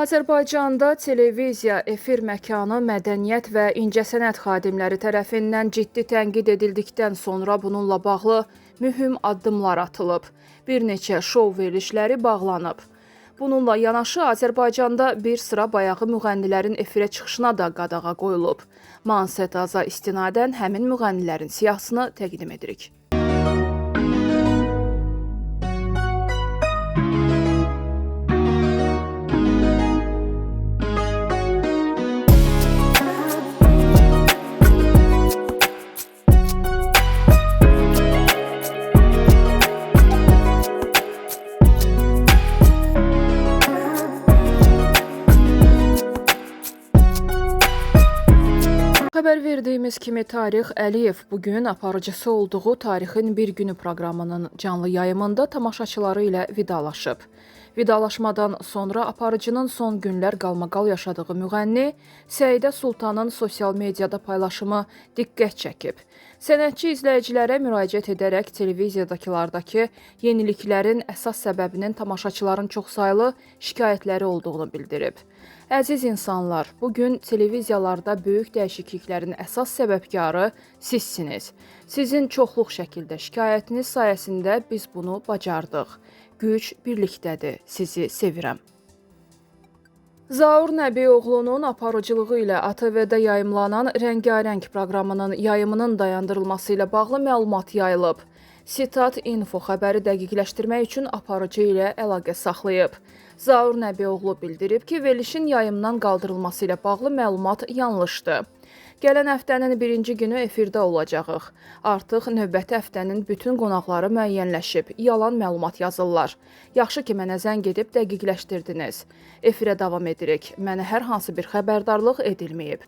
Azərbaycanda televiziya, efir məkanı mədəniyyət və incəsənət xadimləri tərəfindən ciddi tənqid edildikdən sonra bununla bağlı mühüm addımlar atılıb. Bir neçə şou verilişləri bağlanıb. Bununla yanaşı Azərbaycanda bir sıra bayağı müğənnilərin efirə çıxışına da qadağa qoyulub. Manset Aza istinadən həmin müğənnilərin siyahısını təqdim edirik. Xəbər verdiyimiz kimi Tarix Əliyev bugün aparıcısı olduğu Tarixin Bir Günü proqramının canlı yayımında tamaşaçıları ilə vidalaşıb. Vidalaşmadan sonra aparıcının son günlər qalmaqal yaşadığı müğənni Səidə Sultanın sosial mediada paylaşımı diqqət çəkib. Sənətçi izləyicilərə müraciət edərək televiziyadakılardakı yeniliklərin əsas səbəbinin tamaşaçıların çoxsaylı şikayətləri olduğunu bildirib. Əziz insanlar, bugün televiziyalarda böyük dəyişikliklərin əsas səbəbkarı sizsiniz. Sizin çoxluq şəkildə şikayətiniz sayəsində biz bunu bacardıq. Güc birlikdədir. Sizi sevirəm. Zaur Nəbioğlu'nun aparıcılığı ilə ATV-də yayımlanan Rəngarəng proqramının yayımının dayandırılması ilə bağlı məlumat yayılıb. Sitat Info xəbəri dəqiqləşdirmək üçün aparıcı ilə əlaqə saxlayıb. Zaur Nəbioğlu bildirib ki, verilişin yayımdan qaldırılması ilə bağlı məlumat yanlışdır. Gələn həftənin birinci günü efirdə olacağıq. Artıq növbəti həftənin bütün qonaqları müəyyənləşib, yalan məlumat yazırlar. Yaxşı ki, mənə zəng edib dəqiqləşdirdiniz. Efirə davam edirik. Mənə hər hansı bir xəbərdarlıq edilməyib.